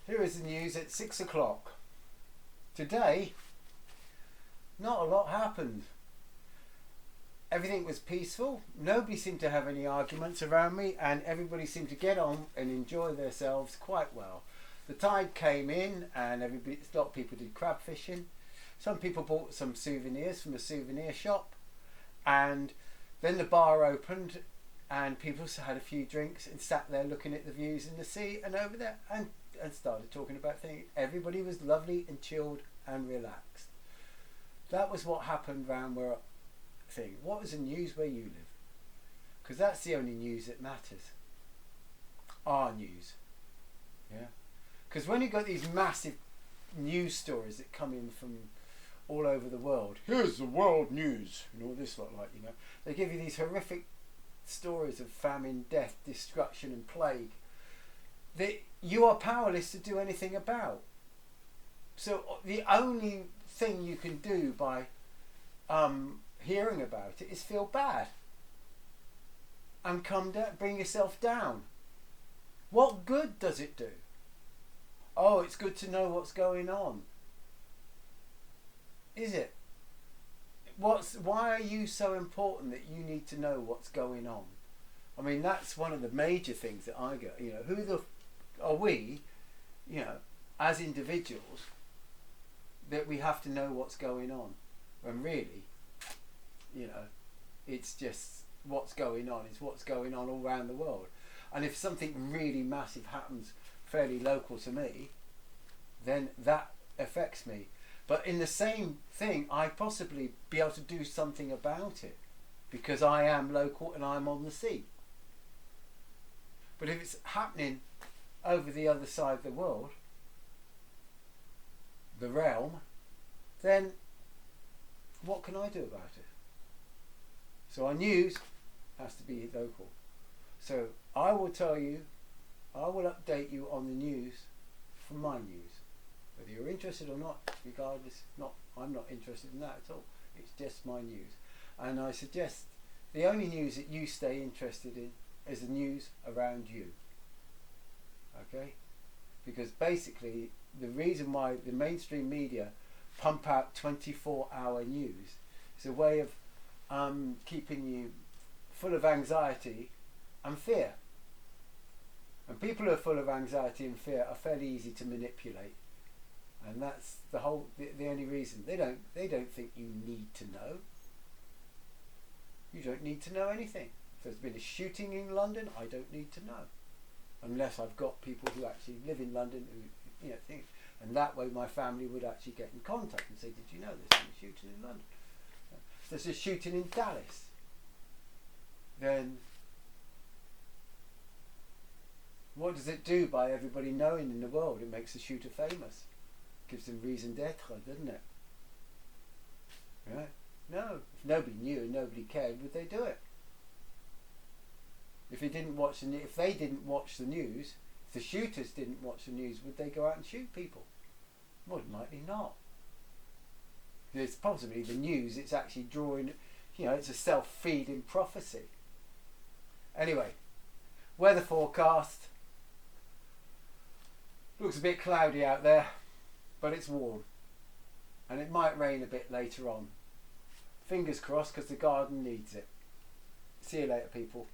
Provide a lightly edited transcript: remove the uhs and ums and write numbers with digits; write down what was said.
Here is the news at 6 o'clock. Today, not a lot happened. Everything was peaceful. Nobody seemed to have any arguments around me, and everybody seemed to get on and enjoy themselves quite well. The tide came in, and a lot of people did crab fishing. Some people bought some souvenirs from a souvenir shop, and then the bar opened, and people had a few drinks and sat there looking at the views in the sea and over there, and started talking about things. Everybody was lovely and chilled and relaxed. That was what happened round where thing. What was the news where you live? Because that's the only news that matters. Our news. Yeah. Because when you've got these massive news stories that come in from all over the world, here's the world news and all this lot, like, they give you these horrific stories of famine, death, destruction and plague that you are powerless to do anything about. So the only thing you can do by hearing about it is feel bad and come down, bring yourself down. What good does it do? Oh, it's good to know what's going on. Is it? Why are you so important that you need to know what's going on? I mean, that's one of the major things that I go, who are we, as individuals, that we have to know what's going on? When really, it's just what's going on is what's going on all around the world. And if something really massive happens fairly local to me, then that affects me. But in the same thing, I possibly be able to do something about it because I am local and I'm on the sea. But if it's happening over the other side of the world, the realm, then what can I do about it? So our news has to be local. So I will tell you, I will update you on the news from my news. Whether you're interested or not, regardless, I'm not interested in that at all. It's just my news. And I suggest the only news that you stay interested in is the news around you. Okay? Because basically, the reason why the mainstream media pump out 24-hour news is a way of keeping you full of anxiety and fear. And people who are full of anxiety and fear are fairly easy to manipulate. And that's the only reason. They don't think you need to know. You don't need to know anything. If there's been a shooting in London, I don't need to know. Unless I've got people who actually live in London who, think, and that way my family would actually get in contact and say, did you know there's been a shooting in London? If there's a shooting in Dallas, then what does it do by everybody knowing in the world? It makes the shooter famous. Gives them raison d'être, doesn't it? Right? No. If nobody knew and nobody cared, would they do it? If they didn't watch the news, if the shooters didn't watch the news, would they go out and shoot people? More than likely not. It's possibly the news, it's actually drawing, it's a self-feeding prophecy. Anyway, weather forecast. Looks a bit cloudy out there, but it's warm. And it might rain a bit later on. Fingers crossed, because the garden needs it. See you later, people.